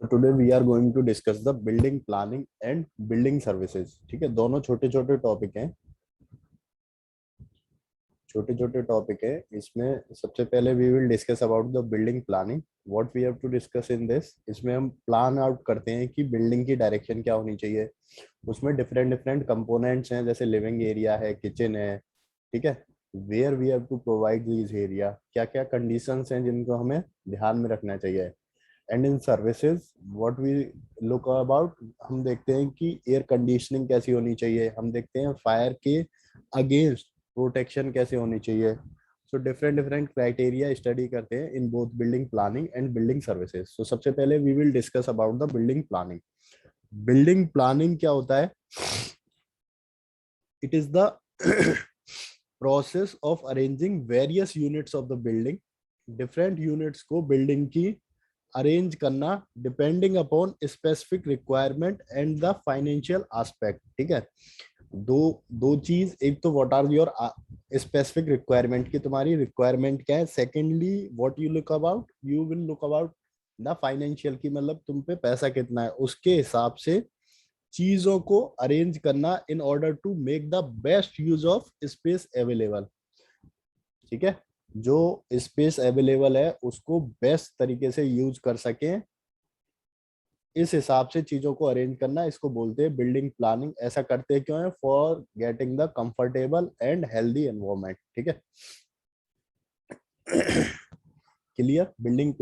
So today we are going to discuss the building planning and building services. ठीक है, दोनों छोटे छोटे टॉपिक हैं, छोटे छोटे टॉपिक है। इसमें सबसे पहले we will discuss about the building planning. What we have to discuss in this, इसमें हम प्लान आउट करते हैं कि बिल्डिंग की डायरेक्शन क्या होनी चाहिए। उसमें डिफरेंट डिफरेंट कंपोनेंट्स हैं, जैसे लिविंग एरिया है, किचन है, ठीक है। Where we have to provide this area, क्या क्या कंडीशंस हैं जिनको हमें ध्यान में रखना चाहिए। And in services what we look about, हम देखते हैं कि एयर कंडीशनिंग कैसी होनी चाहिए, हम देखते हैं फायर के अगेंस्ट प्रोटेक्शन कैसे होनी चाहिए। So different different criteria study करते हैं in both building planning and building services. So सबसे पहले we will discuss about the building planning. Building planning क्या होता है? It is the process of arranging various units of the building. Different units को building की arrange करना depending upon specific requirement and the financial aspect. ठीक है, दो दो चीज, एक तो what are your specific requirement की तुम्हारी रिक्वायरमेंट क्या है। Secondly what you look about, you will look about the financial की, मतलब तुम पे पैसा कितना है, उसके हिसाब से चीजों को अरेंज करना in order to make the best use of space available. ठीक है, जो स्पेस अवेलेबल है उसको बेस्ट तरीके से यूज कर सकें, इस हिसाब से चीजों को अरेंज करना, इसको बोलते हैं बिल्डिंग प्लानिंग। ऐसा करते क्यों है? For getting the comfortable and healthy environment. ठीक है, क्लियर? बिल्डिंग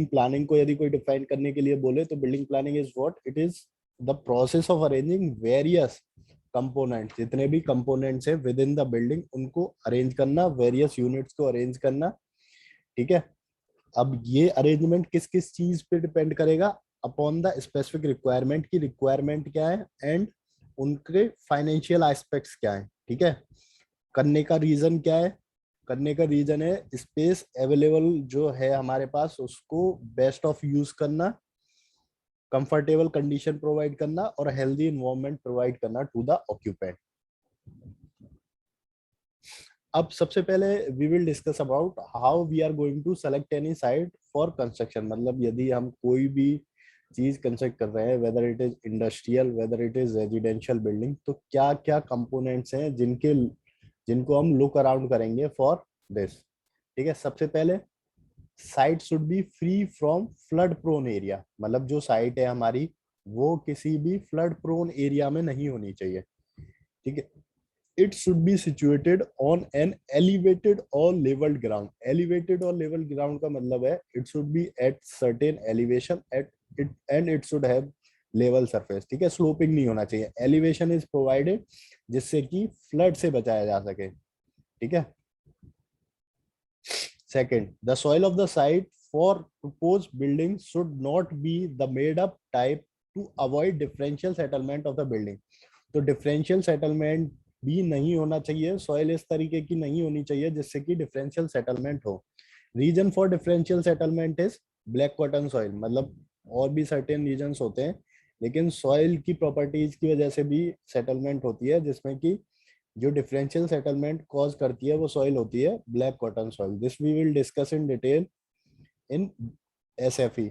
प्लानिंग को यदि कोई डिफाइन करने के लिए बोले तो building planning is what? It is the process of arranging various components, जितने भी कंपोनेंट्स है विद इन द बिल्डिंग उनको अरेंज करना, वेरियस यूनिट्स को अरेंज करना। ठीक है, अब ये अरेंजमेंट किस किस चीज पे डिपेंड करेगा? अपॉन द स्पेसिफिक रिक्वायरमेंट की रिक्वायरमेंट क्या है एंड उनके फाइनेंशियल एस्पेक्ट्स क्या है। ठीक है, करने का रीजन क्या है? करने का रीजन है स्पेस अवेलेबल जो है हमारे पास उसको बेस्ट ऑफ यूज करना, कंफर्टेबल कंडीशन प्रोवाइड करना और हेल्दी इन्वायरमेंट प्रोवाइड करना टू द ऑक्यूपेंट। अब सबसे पहले we will discuss about how we are going to select any site for construction. मतलब यदि हम कोई भी चीज कंस्ट्रक्ट कर रहे हैं, whether it is industrial, whether it is residential building, तो क्या क्या कंपोनेंट्स हैं जिनको हम लुक अराउंड करेंगे फॉर दिस। ठीक है, सबसे पहले site should be free from flood prone area. मतलब जो साइट है हमारी वो किसी भी फ्लड प्रोन एरिया में नहीं होनी चाहिए। ठीक है, it should be situated on an elevated or leveled ground. Elevated or level ground का मतलब है it should be at certain elevation at it and it should have level surface. ठीक है, स्लोपिंग नहीं होना चाहिए। एलिवेशन इज प्रोवाइडेड जिससे कि फ्लड से बचाया जा सके। ठीक है, second, the soil of the site for proposed building should not be the made up type to avoid differential settlement of the building. तो डिफरेंशियल सेटलमेंट भी नहीं होना चाहिए, सॉइल इस तरीके की नहीं होनी चाहिए जिससे कि डिफरेंशियल सेटलमेंट हो। Reason for differential settlement is black cotton soil. मतलब और भी सर्टेन रीजंस होते हैं, लेकिन सॉइल की प्रॉपर्टीज की वजह से भी सेटलमेंट होती है, जिसमें कि जो डिफरेंशियल सेटलमेंट कॉज करती है वो सॉइल होती है black cotton soil. This we will discuss in detail in SFE.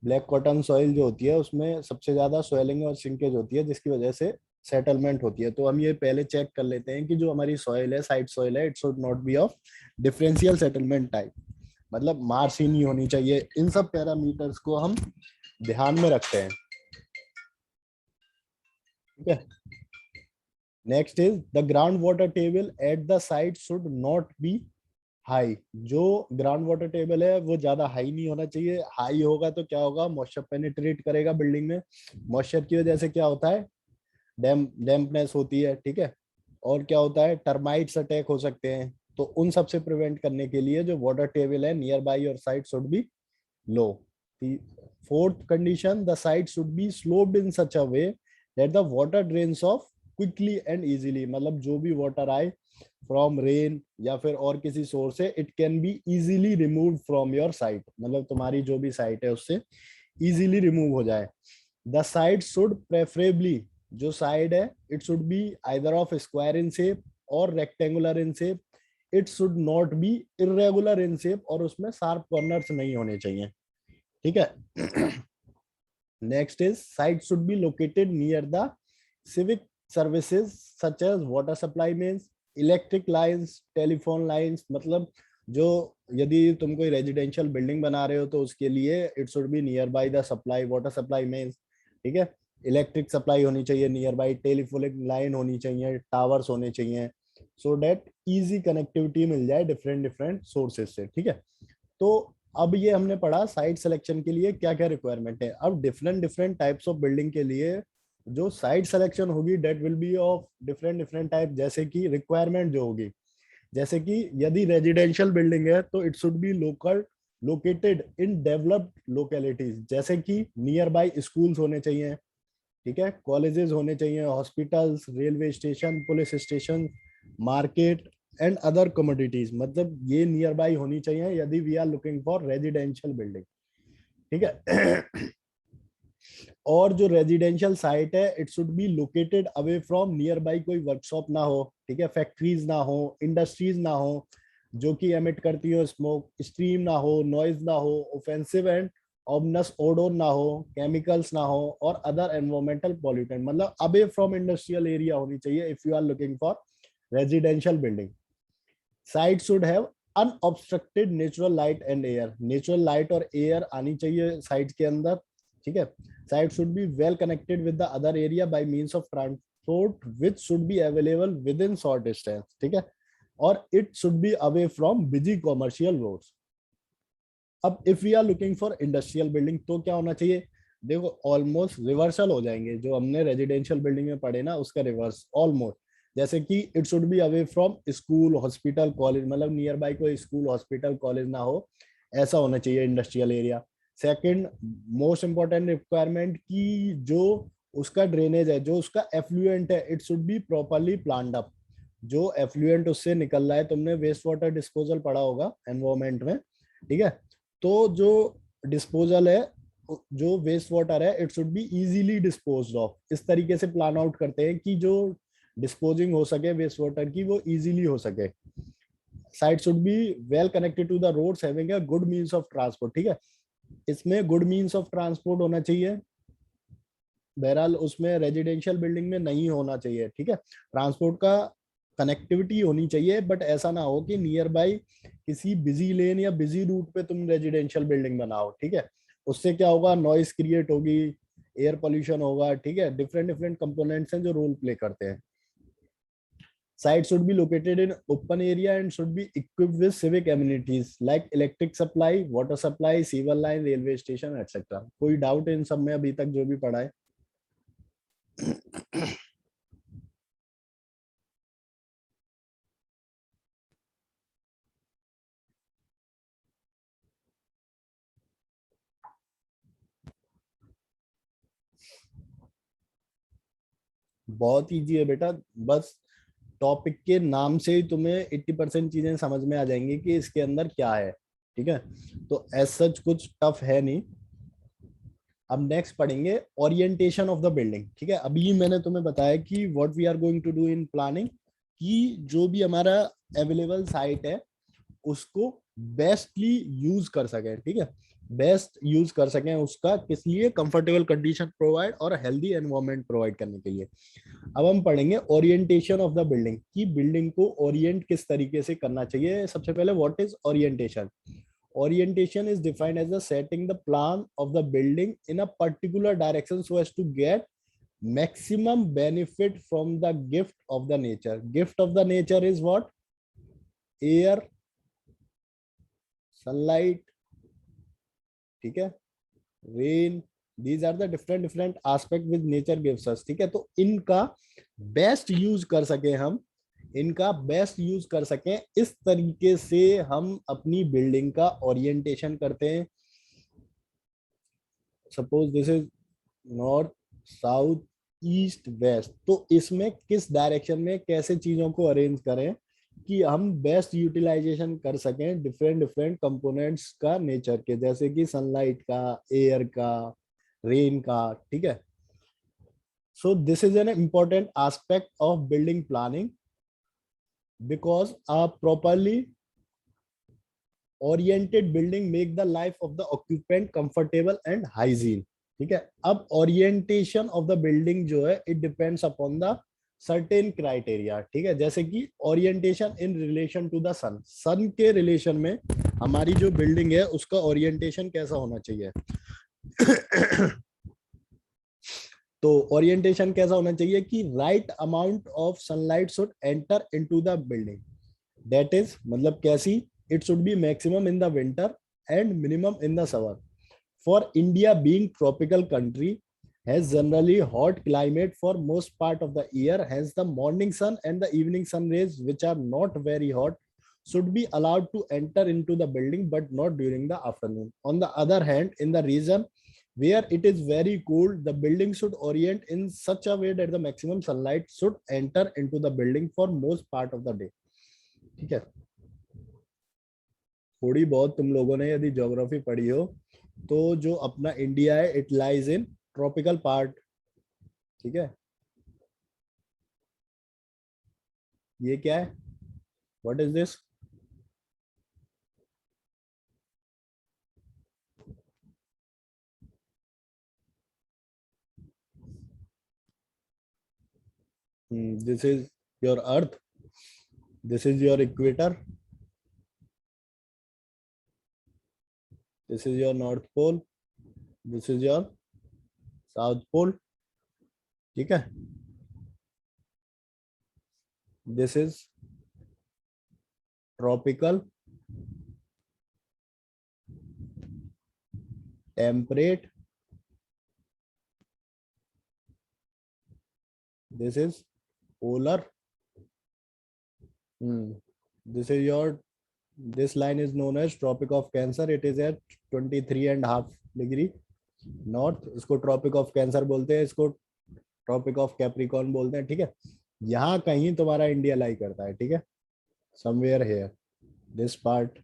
Black cotton soil जो होती है उसमें सबसे ज्यादा स्वेलिंग और सिंकेज होती है, जिसकी वजह से सेटलमेंट होती है। तो हम ये पहले चेक कर लेते हैं कि जो हमारी सॉइल है, साइड सॉइल है, it should not B of differential settlement type, मतलब मार्श ही नहीं होनी चाहिए। इन सब पैरामीटर्स को हम ध्यान में रखते हैं। ठीक है, next is the ground water table at the site should not B high. जो ग्राउंड वाटर टेबल है वो ज्यादा हाई नहीं होना चाहिए। हाई होगा तो क्या होगा? मॉइस्चर पेनिट्रेट करेगा बिल्डिंग में, मॉइस्चर की वजह से क्या होता है? डैम्पनेस होती है। ठीक है, और क्या होता है? टर्माइट्स अटैक हो सकते हैं। तो उन सब से प्रिवेंट करने के लिए जो वाटर टेबल है near by your site should B low. Fourth condition, the site should B sloped in such a way that the water drains of quickly and easily. मतलब जो भी वाटर आए फ्रॉम रेन या फिर और किसी source से, it can be easily remove from your site. मतलब तुम्हारी जो भी साइट है उससे इजीली रिमूव हो जाए। द साइट शुड प्रेफरेबली, जो साइड है, it should be either of square in shape और rectangular in shape. It should not be irregular in shape, और उसमें शार्प कॉर्नर्स नहीं होने चाहिए, ठीक है। Next is site should be located near the civic services such as water supply means electric lines, telephone lines, मतलब जो यदि तुम कोई रेजिडेंशियल बिल्डिंग बना रहे हो तो उसके लिए it should be near by the supply, water supply means, ठीक है, इलेक्ट्रिक सप्लाई होनी चाहिए नियर बाय, टेलीफोनिक लाइन होनी चाहिए, टावर्स होने चाहिए, सो डेट इजी कनेक्टिविटी मिल जाए डिफरेंट डिफरेंट सोर्सेज से, ठीक है। तो अब ये हमने पढ़ा साइट सिलेक्शन के लिए क्या क्या रिक्वायरमेंट है। अब different different types of building के लिए जो साइट सिलेक्शन होगी that will be of different different type, जैसे कि रिक्वायरमेंट जो होगी, जैसे कि यदि रेजिडेंशियल बिल्डिंग है तो it should B local located in developed localities, जैसे कि नियर बाय स्कूल्स होने चाहिए, ठीक है, कॉलेजेस होने चाहिए, hospitals, railway station, police station, market and other commodities, मतलब ये नियर बाय होनी चाहिए यदि we are looking for residential building, ठीक है। और जो रेजिडेंशियल साइट है it should be located away from nearby, कोई वर्कशॉप ना हो, ठीक है, फैक्ट्रीज ना हो, इंडस्ट्रीज ना हो जो कि एमिट करती हो स्मोक, स्ट्रीम ना हो, नॉइज ना हो, ऑफेंसिव एंड ऑबनस ओडोर ना हो, केमिकल्स ना हो, और अदर एनवायरमेंटल पॉल्यूटेंट, मतलब अवे फ्रॉम इंडस्ट्रियल एरिया होनी चाहिए if you are looking for residential building. Site should have unobstructed natural light and air, natural light और एयर आनी चाहिए साइट के अंदर, ठीक है। Site should be well connected with the other area by means of transport which should be available within short distance, ठीक है, और it should be away from busy commercial roads. अब if we are looking for industrial building तो क्या होना चाहिए, देखो almost reversal हो जाएंगे जो हमने रेजिडेंशियल बिल्डिंग में पढ़े ना, उसका रिवर्स ऑलमोस्ट, जैसे कि it should be away from school, hospital, college, मतलब नियर बाय कोई स्कूल, हॉस्पिटल, कॉलेज ना हो, ऐसा होना चाहिए industrial area. Second most important requirement की जो उसका ड्रेनेज है, जो उसका एफ्लुएंट है, it should be properly planned up, जो एफ्लुएंट उससे निकल रहा है, तुमने वेस्ट वाटर डिस्पोजल पढ़ा होगा एनवायरमेंट में, ठीक है, तो जो डिस्पोजल है, जो वेस्ट वाटर है, it should be easily disposed of, इस तरीके से प्लान आउट करते हैं कि जो डिस्पोजिंग हो सके वेस्ट वाटर की वो इजीली हो सके। Site should be well connected to the roads having a good means of transport, ठीक है, इसमें गुड मींस ऑफ ट्रांसपोर्ट होना चाहिए, बहरहाल उसमें रेजिडेंशियल बिल्डिंग में नहीं होना चाहिए, ठीक है, ट्रांसपोर्ट का कनेक्टिविटी होनी चाहिए, बट ऐसा ना हो कि नियर बाय किसी बिजी लेन या बिजी रूट पे तुम रेजिडेंशियल बिल्डिंग बनाओ, ठीक है, उससे क्या होगा, नॉइस क्रिएट होगी, एयर पोल्यूशन होगा, ठीक है, डिफरेंट डिफरेंट कंपोनेंट्स हैं जो रोल प्ले करते हैं। Site should be located in open area and should be equipped with civic amenities like electric supply, water supply, sewer line, railway station, etc. कोई doubt in सब में अभी तक जो भी पढ़ा है? बहुत इजी है बेटा, बस टॉपिक के नाम से ही तुम्हें 80% चीजें समझ में आ जाएंगी कि इसके अंदर क्या है, ठीक है, तो एज सच कुछ टफ है नहीं। अब नेक्स्ट पढ़ेंगे ओरिएंटेशन ऑफ द बिल्डिंग, ठीक है, अभी मैंने तुम्हें बताया कि what we are going to do in planning, कि जो भी हमारा अवेलेबल साइट है उसको बेस्टली यूज कर सके, ठीक है, बेस्ट यूज कर सकें उसका, किस लिए, कंफर्टेबल कंडीशन प्रोवाइड और हेल्दी एनवायरनमेंट प्रोवाइड करने के लिए। अब हम पढ़ेंगे ओरिएंटेशन ऑफ द बिल्डिंग, कि बिल्डिंग को ओरिएंट किस तरीके से करना चाहिए। सबसे पहले what is orientation? Orientation is defined as the setting the plan of the building in a particular direction so as to get maximum benefit from the gift of the nature. Gift of the nature is what? Air, sunlight, ठीक है, rain. These are the different different aspect which nature gives us, ठीक है, तो इनका best use कर सके हम, इनका बेस्ट यूज कर सकें, इस तरीके से हम अपनी बिल्डिंग का ओरिएंटेशन करते हैं। Suppose this is north, south, east, west, तो इसमें किस डायरेक्शन में कैसे चीजों को अरेंज करें कि हम बेस्ट यूटिलाइजेशन कर सकें डिफरेंट डिफरेंट कंपोनेंट्स का नेचर के, जैसे कि सनलाइट का, एयर का, रेन का, ठीक है। So this is an important aspect of building planning because a properly oriented building make the life of the occupant comfortable and hygiene. ठीक है, अब ओरिएंटेशन ऑफ द बिल्डिंग जो है it depends upon the certain criteria. ठीक है, जैसे कि orientation in relation to the sun, sun के रिलेशन में हमारी जो बिल्डिंग है उसका ओरिएंटेशन कैसा होना चाहिए। तो ओरिएंटेशन कैसा होना चाहिए कि right amount of sunlight should enter into the building, that is मतलब कैसी, it should be maximum in the winter and minimum in the summer. For India being tropical country has generally hot climate for most part of the year, hence the morning sun and the evening sun rays which are not very hot should be allowed to enter into the building but not during the afternoon. On the other hand, in the region where it is very cold, the building should orient in such a way that the maximum sunlight should enter into the building for most part of the day. ठीक है, थोड़ी बहुत तुम लोगों ने यदि geography पढ़ी हो तो जो अपना इंडिया है it lies in tropical part. ठीक है, ये क्या है, what is this, this is your earth, this is your equator, this is your north pole, this is your south pole. ठीक है, this is tropical, temperate, this is polar, this is your, this line is known as tropic of cancer, it is at 23.5 degree north, इसको tropic of cancer बोलते हैं, इसको tropic of Capricorn बोलते हैं। ठीक है, यहाँ कहीं तुम्हारा इंडिया लाई करता है। ठीक है, समवेयर हेयर दिस पार्ट।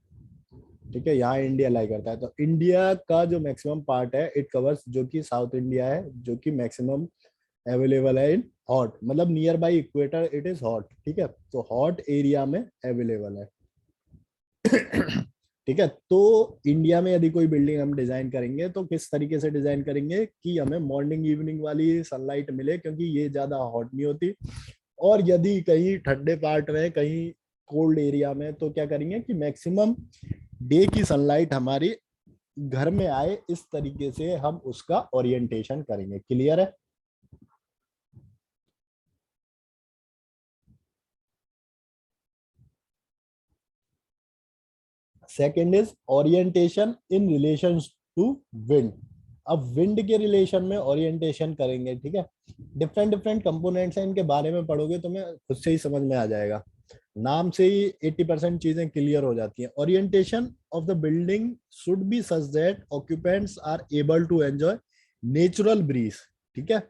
ठीक है, यहाँ इंडिया लाई करता है, तो इंडिया का जो मैक्सिमम पार्ट है इट कवर्स, जो कि साउथ इंडिया है, जो कि मैक्सिमम अवेलेबल है इन हॉट, मतलब near by equator it is hot. ठीक है, तो हॉट एरिया में अवेलेबल है। ठीक है, तो इंडिया में यदि कोई बिल्डिंग हम डिजाइन करेंगे तो किस तरीके से डिजाइन करेंगे कि हमें मॉर्निंग इवनिंग वाली सनलाइट मिले, क्योंकि ये ज्यादा हॉट नहीं होती। और यदि कहीं ठंडे पार्ट में, कहीं कोल्ड एरिया में, तो क्या करेंगे कि मैक्सिमम डे की सनलाइट हमारी घर में आए, इस तरीके से हम उसका ओरिएंटेशन करेंगे। क्लियर है? Second is orientation in relation to wind. अब विंड के रिलेशन में ओरिएंटेशन करेंगे। ठीक है, डिफरेंट डिफरेंट कंपोनेंट्स हैं, इनके बारे में पढ़ोगे तो मैं खुद से ही समझ में आ जाएगा, नाम से ही 80% चीजें क्लियर हो जाती हैं। Orientation of the building should be such that occupants are able to enjoy natural breeze. ठीक है,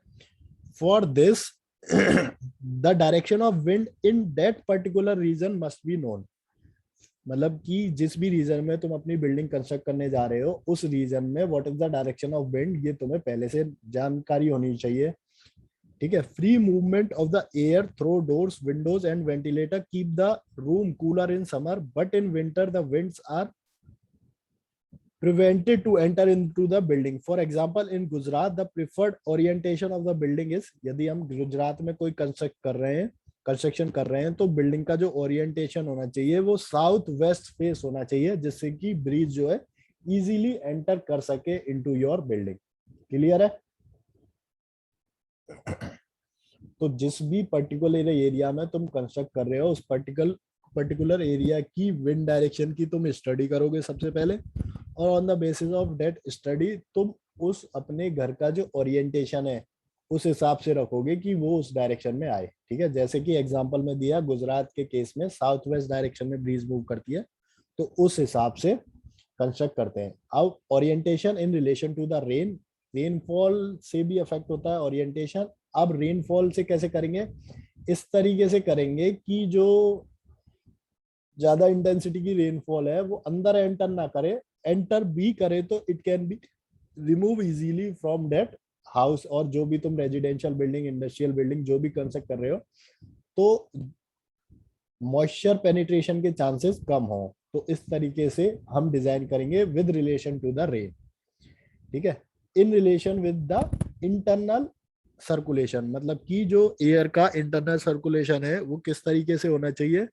for this the direction of wind in that particular region must be known. मतलब कि जिस भी रीजन में तुम अपनी बिल्डिंग कंस्ट्रक्ट करने जा रहे हो, उस रीजन में what is the direction of wind, ये तुम्हें पहले से जानकारी होनी चाहिए। ठीक है, free movement of the air through doors, windows and ventilator keep the room cooler in summer, but in winter the winds are prevented to enter into the building. For example, in Gujarat, the preferred orientation of the building is, यदि हम गुजरात में कोई construction कर रहे हैं तो building का जो ओरिएंटेशन होना चाहिए वो साउथ वेस्ट फेस होना चाहिए, जिससे कि ब्रीज जो है इजीली एंटर कर सके इनटू योर बिल्डिंग। क्लियर है? तो जिस भी पर्टिकुलर एरिया में तुम कंस्ट्रक्ट कर रहे हो, उस पर्टिकुलर एरिया की विंड डायरेक्शन की तुम स्टडी करोगे सबसे पहले, और on the basis of that study तुम उस अपने घर का जो ओरिएंटेशन है उस हिसाब से रखोगे कि वो उस डायरेक्शन में आए। ठीक है, जैसे कि एग्जांपल में दिया, गुजरात के केस में साउथ वेस्ट डायरेक्शन में ब्रीज मूव करती है, तो उस हिसाब से कंस्ट्रक्ट करते हैं। अब orientation in relation to the rain, rainfall से भी अफेक्ट होता है ओरिएंटेशन। अब रेनफॉल से कैसे करेंगे, इस तरीके से करेंगे कि जो ज्यादा इंटेंसिटी की रेनफॉल है वो अंदर एंटर ना करे, एंटर भी करे तो it can be remove easily from that house, और जो भी तुम रेजिडेंशियल बिल्डिंग, इंडस्ट्रियल बिल्डिंग जो भी कंस्ट्रक्ट कर रहे हो, तो मॉइस्चर पेनिट्रेशन के चांसेस कम हो। तो इस तरीके से हम डिजाइन करेंगे with relation to the rain, ठीक है। In relation with the internal circulation, मतलब कि जो एयर का इंटरनल सर्कुलेशन है वो किस तरीके से होना चाहिए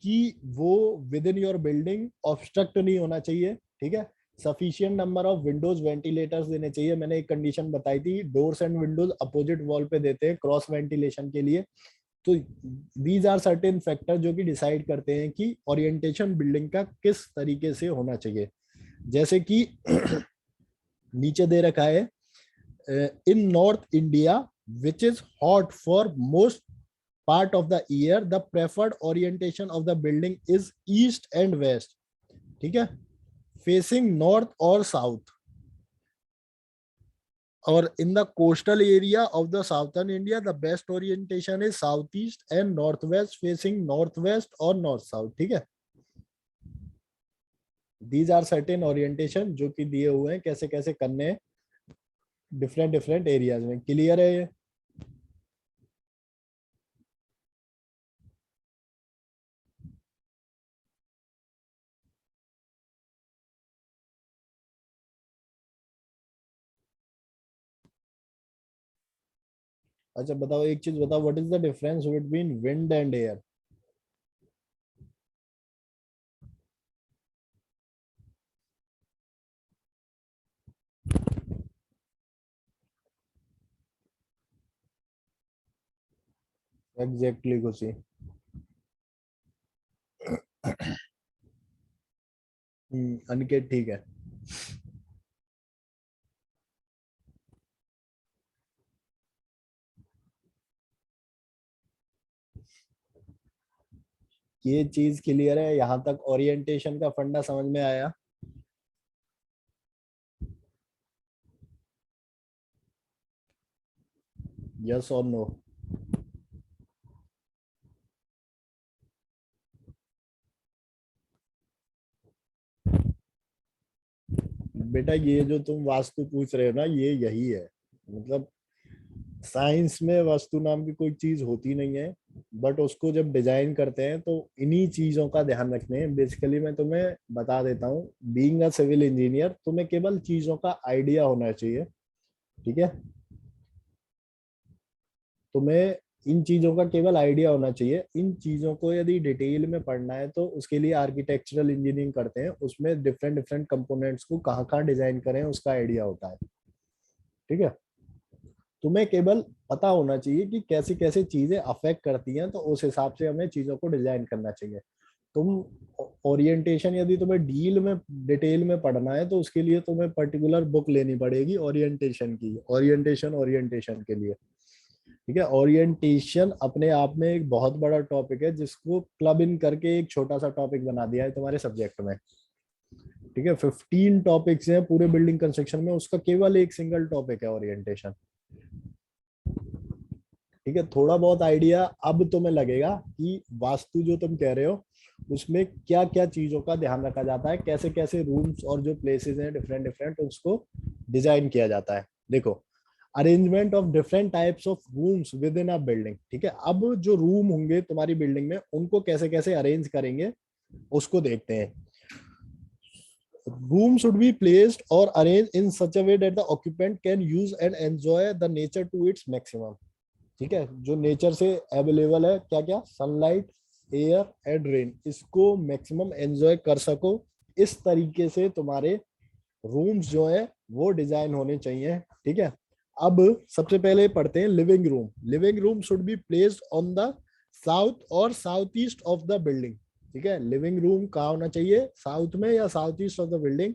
कि वो with in your building obstruct नहीं होना चाहिए, ठीक है। Sufficient number of Windows ventilators देने चाहिए। मैंने एक कंडीशन बताई थी, doors and Windows opposite wall पे देते हैं क्रॉस वेंटिलेशन के लिए। तो दीज आर सर्टेन फैक्टर जो कि डिसाइड करते हैं कि ओरिएंटेशन बिल्डिंग का किस तरीके से होना चाहिए। जैसे कि नीचे दे रखा है, in north India which is hot for most part of the year, the preferred orientation of the building is east and west, ठीक है, facing north or south. और in the coastal area of the southern India, the best orientation is southeast and northwest facing northwest or north south, ठीक है। These are certain orientation जो कि दिए हुए हैं कैसे कैसे करने हैं डिफरेंट डिफरेंट एरियाज में। क्लियर है ये? अच्छा बताओ, एक चीज बताओ, what is the difference between wind and air? Exactly खुशी। अनिकेत ठीक है। ये चीज क्लियर है, यहाँ तक ओरिएंटेशन का फंडा समझ में आया? यस और नो? बेटा ये जो तुम वास्तु पूछ रहे हो ना, ये यही है। मतलब साइंस में वास्तु नाम की कोई चीज होती नहीं है, बट उसको जब डिजाइन करते हैं तो इन्हीं चीजों का ध्यान रखने हैं। बेसिकली मैं तुम्हें बता देता हूँ, बीइंग अ सिविल इंजीनियर तुम्हें केवल चीजों का आइडिया होना चाहिए, ठीक है। तुम्हें इन चीजों का केवल आइडिया होना चाहिए। इन चीजों को यदि डिटेल में पढ़ना है तो उसके लिए आर्किटेक्चरल इंजीनियरिंग करते हैं, उसमें डिफरेंट डिफरेंट कंपोनेंट्स को कहाँ कहाँ डिजाइन करें उसका आइडिया होता है, ठीक है। तुम्हें केवल पता होना चाहिए कि कैसी कैसी चीजें अफेक्ट करती हैं, तो उस हिसाब से हमें चीजों को डिजाइन करना चाहिए। तुम ओरिएंटेशन यदि तुम्हें डील में डिटेल में पढ़ना है तो उसके लिए तुम्हें पर्टिकुलर बुक लेनी पड़ेगी ओरिएंटेशन की, ओरिएंटेशन ओरिएंटेशन के लिए, ठीक है। ओरिएंटेशन अपने आप में एक बहुत बड़ा टॉपिक है जिसको क्लब इन करके एक छोटा सा टॉपिक बना दिया है तुम्हारे सब्जेक्ट में, ठीक है। 15 टॉपिक्स हैं पूरे बिल्डिंग कंस्ट्रक्शन में, उसका केवल एक सिंगल टॉपिक है ओरिएंटेशन, ठीक है। थोड़ा बहुत आइडिया अब तुम्हें लगेगा कि वास्तु जो तुम कह रहे हो उसमें क्या क्या चीजों का ध्यान रखा जाता है, कैसे कैसे रूम्स और जो प्लेसेस हैं डिफरेंट डिफरेंट उसको डिजाइन किया जाता है। देखो, arrangement of different types of rooms with in a building, ठीक है। अब जो रूम होंगे तुम्हारी बिल्डिंग में उनको कैसे कैसे अरेंज करेंगे उसको देखते हैं। Room should be placed or arranged in such a way that the occupant can use and enjoy the nature to its maximum, ठीक है। जो नेचर से अवेलेबल है क्या क्या, सनलाइट, एयर एंड रेन, इसको मैक्सिमम एंजॉय कर सको। इस तरीके से तुम्हारे रूम्स जो है वो डिजाइन होने चाहिए, ठीक है। अब सबसे पहले पढ़ते हैं living room. Living room should be placed on the south और south east of the building, ठीक है। लिविंग रूम कहाँ होना चाहिए, साउथ में या south east of the building,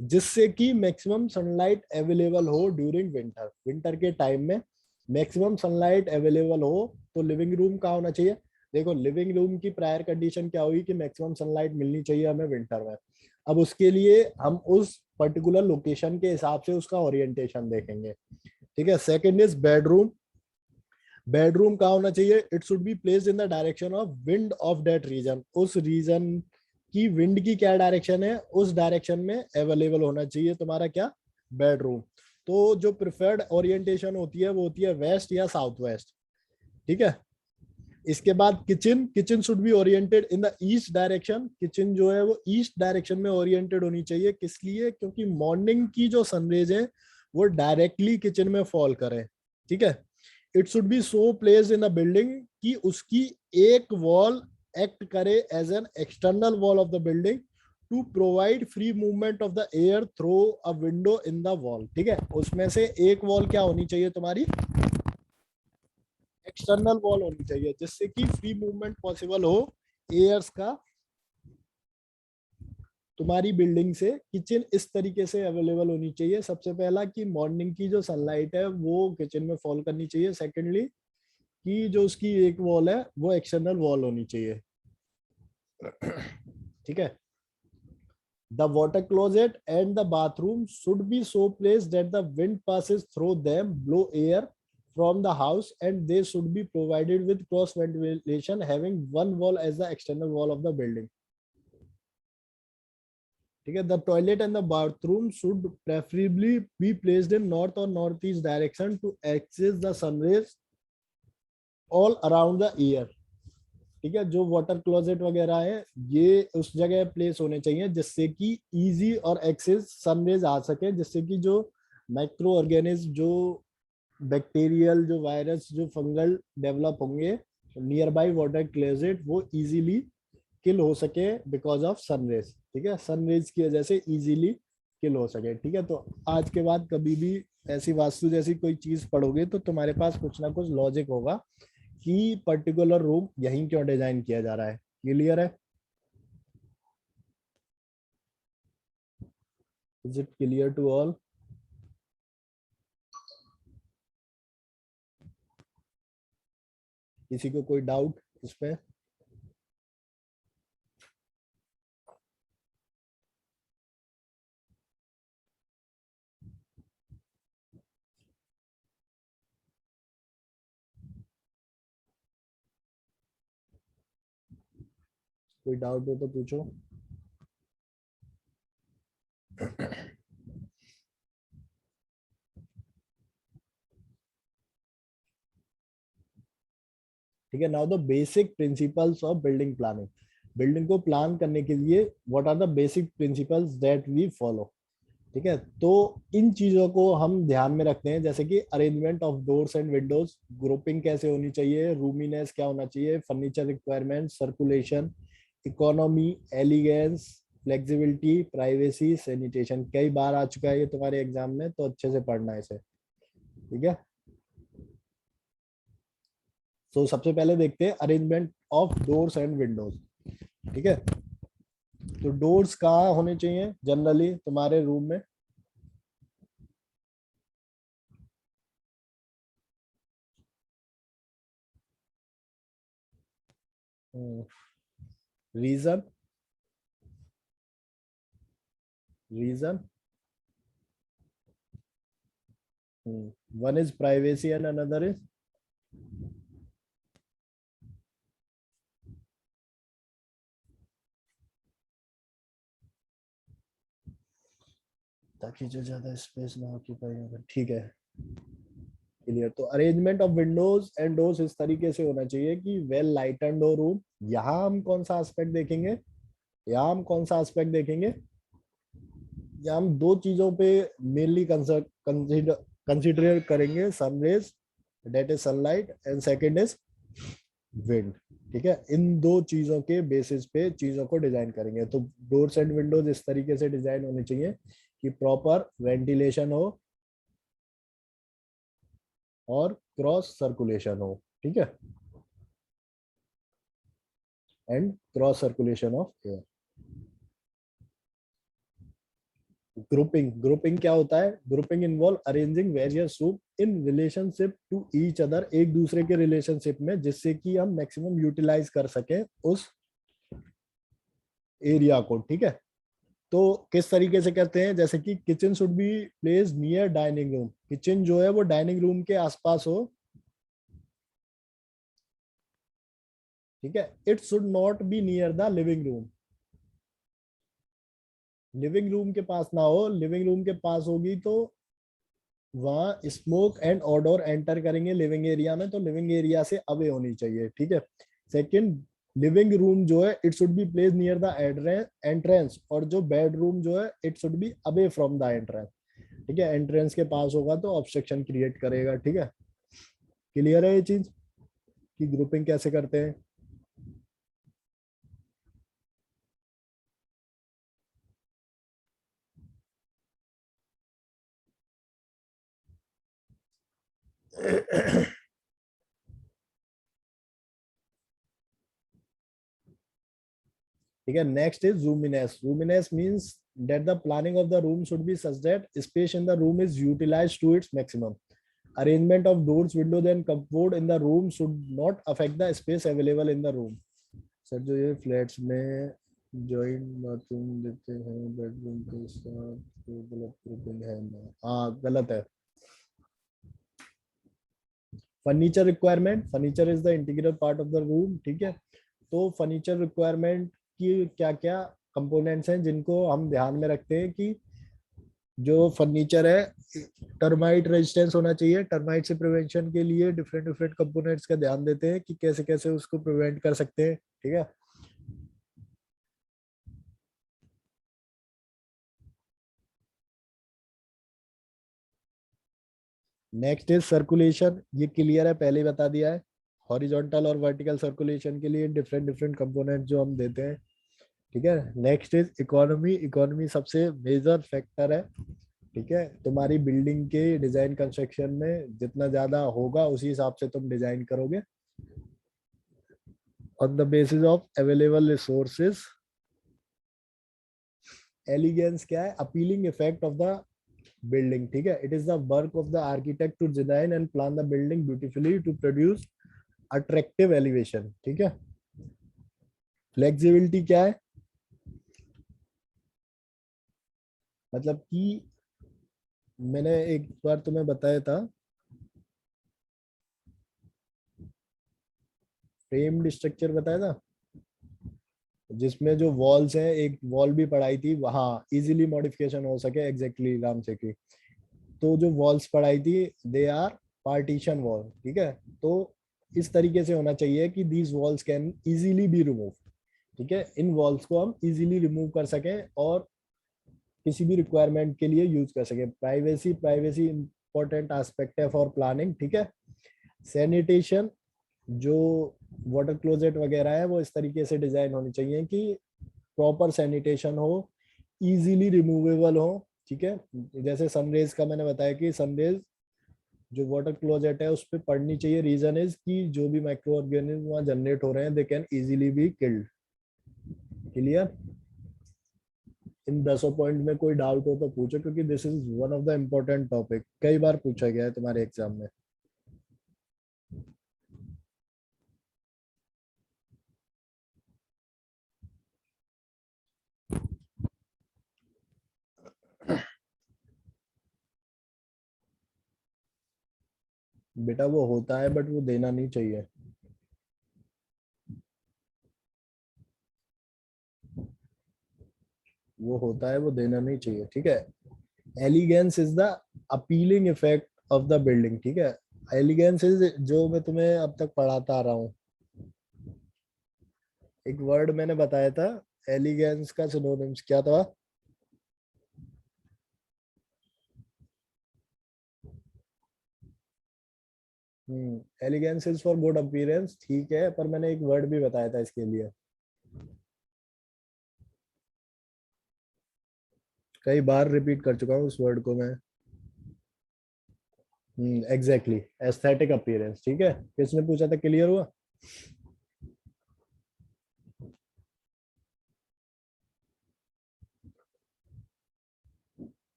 जिससे कि मैक्सिमम सनलाइट अवेलेबल हो ड्यूरिंग विंटर। विंटर के टाइम में मैक्सिमम सनलाइट अवेलेबल हो तो लिविंग रूम कहाँ होना चाहिए। देखो, लिविंग रूम की प्रायर कंडीशन क्या हुई कि मैक्सिमम सनलाइट मिलनी चाहिए हमें विंटर में। अब उसके लिए हम उस पर्टिकुलर लोकेशन के हिसाब से उसका ओरिएंटेशन देखेंगे, ठीक है। Second is bedroom. बेडरूम कहाँ होना चाहिए, it should be placed in the direction of wind of that region. उस रीजन की विंड की क्या डायरेक्शन है उस डायरेक्शन में अवेलेबल होना चाहिए तुम्हारा क्या, बेडरूम। तो जो प्रिफर्ड ओरिएंटेशन होती है वो होती है वेस्ट या साउथ वेस्ट, ठीक है। इसके बाद kitchen, kitchen should be oriented in the east direction. Kitchen जो है वो ईस्ट डायरेक्शन में ओरिएंटेड होनी चाहिए। किस लिए? क्योंकि मॉर्निंग की जो सनरेज है वो डायरेक्टली किचन में फॉल करे, ठीक है। It should be so placed in the building कि उसकी एक वॉल एक्ट करे as an external wall of the building to provide free movement of the air through a window in the wall, ठीक है। उसमें से एक वॉल क्या होनी चाहिए तुम्हारी? एक्सटर्नल वॉल होनी चाहिए, जिससे कि फ्री मूवमेंट पॉसिबल हो एयर्स का तुम्हारी बिल्डिंग से। किचन इस तरीके से अवेलेबल होनी चाहिए। सबसे पहला कि मॉर्निंग की जो सनलाइट है वो किचन में फॉल करनी चाहिए। सेकेंडली कि जो उसकी एक वॉल है वो एक्सटर्नल वॉल होनी चाहिए, ठीक है। The water closet and the bathroom should be so placed that the wind passes through them, blow air from the house, and they should be provided with cross ventilation, having one wall as the external wall of the building. ठीक है। The toilet and the bathroom should preferably be placed in north or northeast direction to access the sun rays all around the year. ठीक है। जो water closet वगैरह है ये उस जगह प्लेस होने चाहिए जिससे कि इजी और एक्सेस सनरेज आ सके, जिससे कि जो माइक्रो ऑर्गेनिज्म, जो बैक्टीरियल, जो वायरस, जो फंगल डेवलप होंगे नियर बाई वाटर क्लोजेट वो इजीली किल हो सके बिकॉज ऑफ सनरेज, ठीक है। सनरेज की वजह से इजीली किल हो सके, ठीक है। तो आज के बाद कभी भी ऐसी वास्तु जैसी कोई चीज पढ़ोगे तो तुम्हारे पास कुछ ना कुछ लॉजिक होगा कि पर्टिकुलर रूम यहीं क्यों डिजाइन किया जा रहा है। क्लियर है? Is it clear to all? किसी को कोई डाउट इस पे? कोई डाउट हो तो पूछो। ठीक है। Now the basic principles of building planning. Building को प्लान करने के लिए what are the basic principles that we follow, ठीक है। तो इन चीजों को हम ध्यान में रखते हैं, जैसे कि arrangement of doors and windows, grouping कैसे होनी चाहिए, रूमीनेस क्या होना चाहिए, furniture requirement, circulation, economy, elegance, flexibility, privacy, sanitation. कई बार आ चुका है ये तुम्हारे एग्जाम में, तो अच्छे से पढ़ना है इसे, ठीक है। तो सबसे पहले देखते हैं arrangement of doors and Windows, ठीक है। तो डोर्स कहाँ होने चाहिए जनरली तुम्हारे रूम में? Reason? Reason? one is privacy and another is ताकि जो ज्यादा स्पेस ना ऑक्यूपाई हो, ठीक है। क्लियर। तो arrangement of Windows and doors इस तरीके से होना चाहिए कि वेल लाइटेंड हो रूम। यहाँ हम कौन सा एस्पेक्ट देखेंगे? यहाँ हम कौन सा एस्पेक्ट देखेंगे? यहाँ हम दो चीजों पे मेनली कंसिडर करेंगे, sun rays that is sunlight and second is wind, ठीक है। इन दो चीजों के बेसिस पे चीजों को डिजाइन करेंगे। तो डोर्स एंड विंडोज इस तरीके से डिजाइन होने चाहिए कि प्रॉपर वेंटिलेशन हो और क्रॉस सर्कुलेशन हो, ठीक है। And cross circulation of air. Grouping, grouping क्या होता है? Grouping involve arranging various room in relationship to each other, एक दूसरे के रिलेशनशिप में, जिससे कि हम मैक्सिमम यूटिलाइज कर सके उस एरिया को, ठीक है। तो किस तरीके से करते हैं? जैसे कि kitchen should be place near dining room. Kitchen जो है वो डाइनिंग रूम के आसपास हो, ठीक है। It should not be near the living room. Living room के पास ना हो। लिविंग रूम के पास होगी तो वहां स्मोक एंड ऑडोर एंटर करेंगे लिविंग एरिया में, तो लिविंग एरिया से अवे होनी चाहिए, ठीक है। सेकंड, लिविंग रूम जो है it should B place near the entrance, और जो बेडरूम जो है it should be away from the entrance, ठीक है। एंट्रेंस के पास होगा तो ऑब्स्ट्रक्शन क्रिएट करेगा, ठीक है। क्लियर है ये चीज कि ग्रुपिंग कैसे करते हैं? ठीक है। Next is roominess. Roominess means that the planning of the room should be such that space in the room is utilized to its maximum. Arrangement of doors, windows and cupboard in the room should not affect the space available in the room. Sir जो ये flats में joint bathroom देते हैं bedroom के साथ, तो गलत grouping है ना? हाँ गलत है। Furniture requirement, furniture is the integral part of the room, ठीक है। तो फर्नीचर रिक्वायरमेंट की क्या क्या कंपोनेंट्स हैं जिनको हम ध्यान में रखते हैं कि जो फर्नीचर है टर्माइट रेजिस्टेंस होना चाहिए। टर्माइट से प्रिवेंशन के लिए डिफरेंट डिफरेंट कंपोनेंट्स का ध्यान देते हैं कि कैसे कैसे उसको प्रिवेंट कर सकते हैं, ठीक है। Next is circulation. ये क्लियर है, पहले ही बता दिया है। हॉरिजॉन्टल और वर्टिकल सर्कुलेशन के लिए डिफरेंट डिफरेंट कंपोनेंट जो हम देते हैं, ठीक है। Next is economy. इकोनॉमी सबसे मेजर फैक्टर है, ठीक है। तुम्हारी बिल्डिंग के डिजाइन कंस्ट्रक्शन में जितना ज्यादा होगा उसी हिसाब से तुम डिजाइन करोगे। On the basis of available resources. Elegance क्या है? Appealing effect of the building, ठीक है। It is the work of the architect to design and plan the building beautifully to produce attractive elevation, ठीक है। Flexibility क्या है? मतलब कि मैंने एक बार तुम्हें बताया था, फ्रेम्ड स्ट्रक्चर बताया था, जिसमें जो वॉल्स हैं, एक वॉल भी पढ़ाई थी वहां, इजीली मॉडिफिकेशन हो सके, एग्जैक्टली राम से की। तो जो वॉल्स पढ़ाई थी दे आर पार्टीशन वॉल, ठीक है। तो इस तरीके से होना चाहिए कि these walls can easily be remove, ठीक है। इन वॉल्स को हम इजीली रिमूव कर सकें और किसी भी रिक्वायरमेंट के लिए यूज कर सकें। प्राइवेसी, प्राइवेसी इंपॉर्टेंट एस्पेक्ट है फॉर प्लानिंग, ठीक है। सैनिटेशन, जो वाटर क्लोजेट वगैरह है वो इस तरीके से डिजाइन होनी चाहिए कि प्रॉपर सैनिटेशन हो, इजीली रिमूवेबल हो, ठीक है। जैसे सनरेज का मैंने बताया कि सनरेज जो वाटर क्लोजेट है उस पर पड़नी चाहिए। रीजन इज कि जो भी माइक्रो ऑर्गेनिज्म वहां जनरेट हो रहे हैं they can easily be killed. Clear? In 10 point में कोई डाउट हो तो पूछो, क्योंकि this is one of the important topic, कई बार पूछा गया है तुम्हारे एग्जाम में। बेटा वो होता है बट वो देना नहीं चाहिए। वो होता है, वो देना नहीं चाहिए, ठीक है। Elegance is the appealing effect of the building, ठीक है। एलिगेंस इज, जो मैं तुम्हें अब तक पढ़ाता आ रहा हूँ, एक वर्ड मैंने बताया था एलिगेंस का सिनोनिम्स क्या था? Elegance is for good appearance, ठीक है, पर मैंने एक वर्ड भी बताया था इसके लिए, कई बार रिपीट कर चुका हूँ उस वर्ड को मैं। एग्जैक्टली, एस्थेटिक अपीयरेंस, ठीक है। किसने पूछा था? क्लियर हुआ?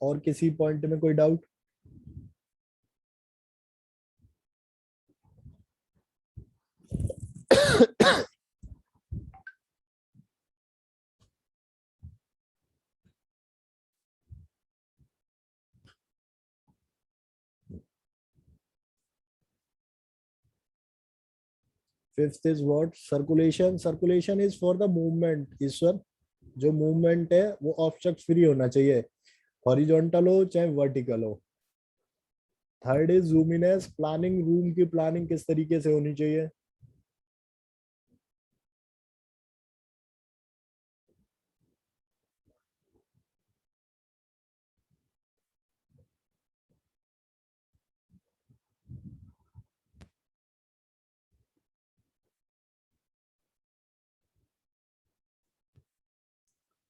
और किसी पॉइंट में कोई doubt? Fifth is what? Circulation. Circulation is for the movement ईश्वर। जो मूवमेंट है वो ऑब्स्ट्रक्ट फ्री होना चाहिए, हॉरिजॉन्टल हो चाहे वर्टिकल हो, थर्ड इज जूमिनेस, प्लानिंग, रूम की प्लानिंग किस तरीके से होनी चाहिए।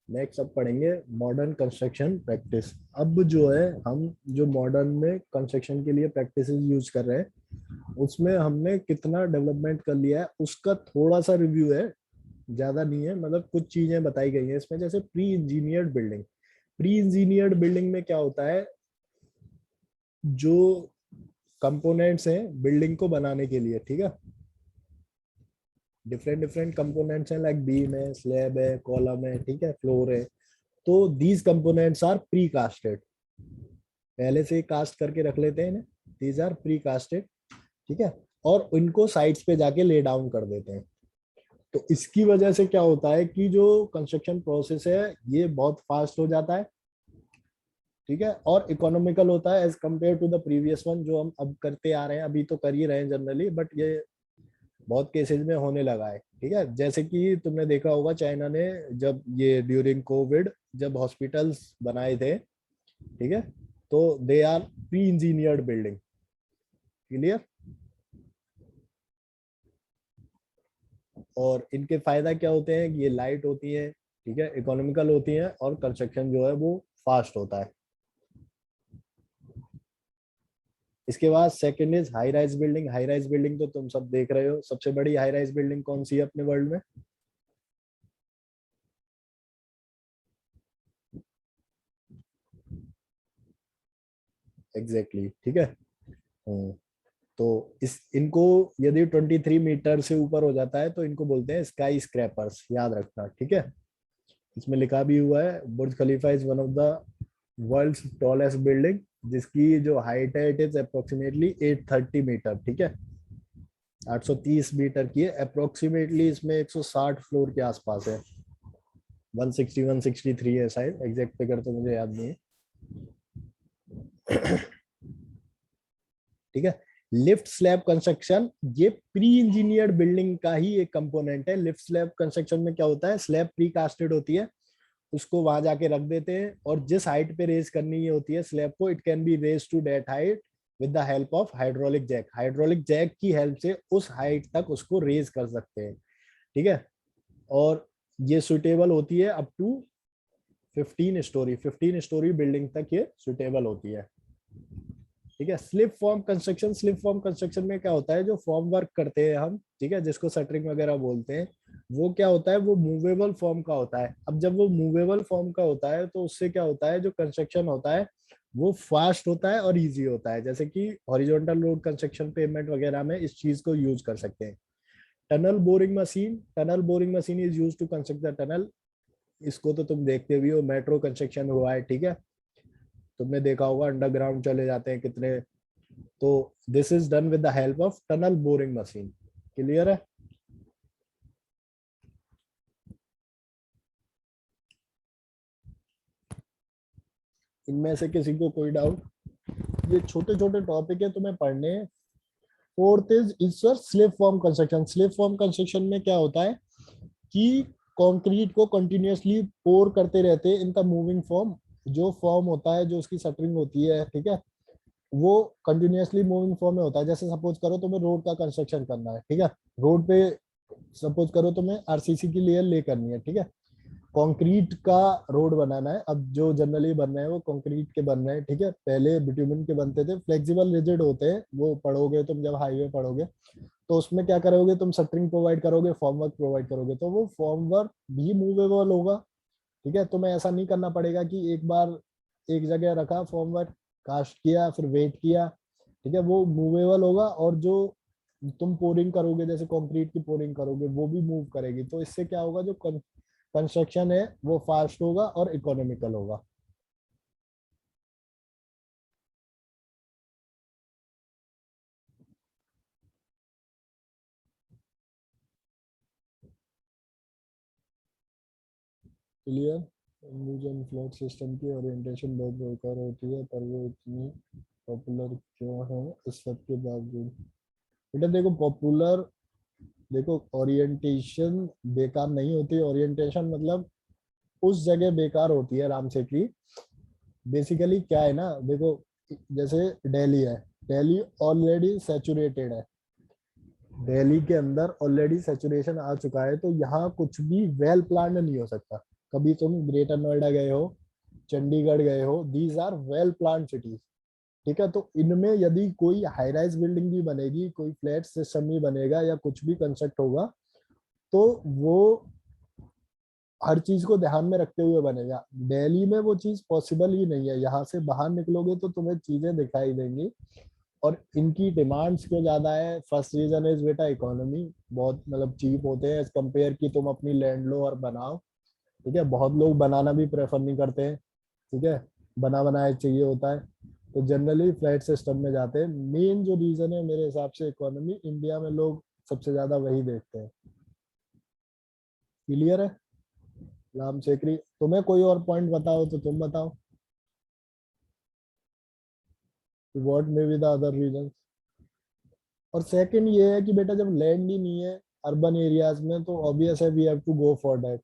नेक्स्ट अब पढ़ेंगे मॉडर्न कंस्ट्रक्शन प्रैक्टिस। अब जो है हम जो मॉडर्न में कंस्ट्रक्शन के लिए प्रैक्टिसेस यूज कर रहे हैं उसमें हमने कितना डेवलपमेंट कर लिया है उसका थोड़ा सा रिव्यू है, ज्यादा नहीं है। मतलब कुछ चीजें बताई गई हैं इसमें, जैसे pre engineered building. Pre engineered building में क्या होता है, जो कंपोनेंट्स हैं बिल्डिंग को बनाने के लिए, ठीक है, डिफरेंट डिफरेंट कंपोनेंट्स हैं, लाइक बीम है, स्लैब है, कॉलम है, ठीक है, फ्लोर है। तो these components are pre casted, पहले से ही कास्ट करके रख लेते हैं इन्हें, दीज आर प्री कास्टेड, ठीक है, और इनको साइट्स पे जाके ले डाउन कर देते हैं। तो इसकी वजह से क्या होता है कि जो कंस्ट्रक्शन प्रोसेस है ये बहुत फास्ट हो जाता है, ठीक है, और इकोनॉमिकल होता है as compare to the previous one जो हम अब करते आ रहे हैं। अभी तो कर ही रहे हैं जनरली, बट ये बहुत केसेस में होने लगा है, ठीक है। जैसे कि तुमने देखा होगा चाइना ने जब ये ड्यूरिंग कोविड जब हॉस्पिटल्स बनाए थे, ठीक है, तो they are pre engineered building, clear. और इनके फायदा क्या होते हैं कि ये लाइट होती है, ठीक है, इकोनॉमिकल होती है, और कंस्ट्रक्शन जो है वो फास्ट होता है। इसके बाद second is high rise building. High rise building तो तुम सब देख रहे हो, सबसे बड़ी हाई राइज बिल्डिंग कौन सी है अपने वर्ल्ड में। एग्जैक्टली exactly, ठीक है। हम्म, तो इस इनको यदि 23 मीटर से ऊपर हो जाता है तो इनको बोलते हैं स्काई स्क्रैपर्स, याद रखना, ठीक है। इसमें लिखा भी हुआ है Burj Khalifa is one of the world's tallest building, जिसकी जो हाइट है इट इज अप्रोक्सीमेटली 830 मीटर, ठीक है, 830 मीटर की है अप्रोक्सीमेटली। इसमें 160 फ्लोर के आसपास है, 160 163 है शायद, एग्जैक्ट फिगर तो मुझे याद नहीं है। ठीक है। लिफ्ट स्लैब कंस्ट्रक्शन ये प्री इंजीनियर्ड बिल्डिंग का ही एक कंपोनेंट है। लिफ्ट स्लैब कंस्ट्रक्शन में क्या होता है, स्लैब प्री कास्टेड होती है, उसको वहां जाके रख देते हैं, और जिस हाइट पे रेज करनी है होती है स्लैब को, it can be raise to that height with the help of hydraulic jack. Hydraulic jack की हेल्प से उस हाइट तक उसको रेज कर सकते हैं, ठीक है। और ये सुटेबल होती है up to 15 story, 15 story building तक ये सुटेबल होती है, ठीक है। Slip form construction, slip form construction में क्या होता है, जो फॉर्म वर्क करते हैं हम, ठीक है, जिसको शटरिंग वगैरह बोलते हैं, वो क्या होता है, वो मूवेबल फॉर्म का होता है। अब जब वो मूवेबल फॉर्म का होता है तो उससे क्या होता है, जो कंस्ट्रक्शन होता है वो फास्ट होता है और इजी होता है। जैसे कि हॉरिजॉन्टल रोड कंस्ट्रक्शन, पेमेंट वगैरह में इस चीज को यूज कर सकते हैं। Tunnel boring machine, tunnel boring machine is use to construct the tunnel. इसको तो तुम देखते भी हो, मेट्रो कंस्ट्रक्शन हुआ है, ठीक है, तुमने देखा होगा अंडरग्राउंड चले जाते हैं कितने। तो this is done with the help of tunnel boring machine, clear है। इनमें से किसी को कोई डाउट। ये छोटे छोटे टॉपिक है तुम्हें पढ़ने हैं। Fourth is sir slip form construction. Slip form construction में क्या होता है कि कंक्रीट को कंटिन्यूअसली पोर करते रहते हैं इन द मूविंग फॉर्म। जो फॉर्म होता है, जो उसकी शटरिंग होती है, ठीक है, वो कंटिन्यूअसली मूविंग फॉर्म में होता है। जैसे सपोज करो तुम्हें रोड का कंस्ट्रक्शन करना है, ठीक है, रोड पे सपोज करो तुम्हें आरसीसी की लेयर ले करनी है, ठीक है, कंक्रीट का रोड बनाना है। अब जो जनरली बन रहे हैं वो कंक्रीट के बन रहे हैं, ठीक है, पहले बिट्यूमिन के बनते थे, फ्लेक्सिबल रिजिड होते हैं, वो पढ़ोगे तुम जब हाईवे पढ़ोगे। तो उसमें क्या करोगे, तुम शटरिंग प्रोवाइड करोगे, फॉर्मवर्क प्रोवाइड करोगे, तो वो फॉर्मवर्क भी मूवेबल होगा, ठीक है। तुम्हें ऐसा नहीं करना पड़ेगा कि एक बार एक जगह रखा फॉर्मवर्क, कास्ट किया, फिर वेट किया, ठीक है, वो मूवेबल होगा। और जो तुम पोरिंग करोगे, जैसे कंक्रीट की पोरिंग करोगे, वो भी मूव करेगी। तो इससे क्या होगा, जो कंस्ट्रक्शन है वो फास्ट होगा और इकोनॉमिकल होगा। क्लियर। इंडिविजुअल फ्लोट सिस्टम की ओरिएंटेशन बहुत बेकार होती है, पर वो इतनी पॉपुलर क्यों है इस सब के बावजूद? बेटा देखो पॉपुलर, देखो ओरिएंटेशन बेकार नहीं होती, ओरिएंटेशन मतलब उस जगह बेकार होती है राम सेठी। बेसिकली क्या है ना, देखो जैसे दिल्ली है, दिल्ली ऑलरेडी सैचुरेटेड है, दिल्ली के अंदर ऑलरेडी सैचुरेशन आ चुका है, तो यहाँ कुछ भी वेल प्लान्ड नहीं हो सकता। कभी तुम ग्रेटर नोएडा गए हो, चंडीगढ़ गए हो, these are well planned cities, ठीक है। तो इनमें यदि कोई हाई राइज बिल्डिंग भी बनेगी, कोई फ्लैट सिस्टम भी बनेगा या कुछ भी कंस्ट्रक्ट होगा, तो वो हर चीज को ध्यान में रखते हुए बनेगा। दिल्ली में वो चीज पॉसिबल ही नहीं है, यहाँ से बाहर निकलोगे तो तुम्हें चीजें दिखाई देंगी। और इनकी डिमांड्स क्यों ज्यादा है? फर्स्ट रीजन इज बेटा इकोनॉमी, बहुत मतलब चीप होते हैं एज कंपेयर की तुम अपनी लैंड लो और बनाओ, ठीक है। बहुत लोग बनाना भी प्रेफर नहीं करते हैं, ठीक है, बना बनाया चाहिए होता है, तो जनरली फ्लैट सिस्टम में जाते हैं। मेन जो रीजन है मेरे हिसाब से इकोनॉमी, इंडिया में लोग सबसे ज्यादा वही देखते हैं। क्लियर है राम शेखरी? तुम्हें कोई और पॉइंट बताओ तो तुम बताओ, what may be the other reason. और सेकंड ये है कि बेटा जब लैंड ही नहीं है अर्बन एरियाज में, तो ऑब्वियस है we have to go for that.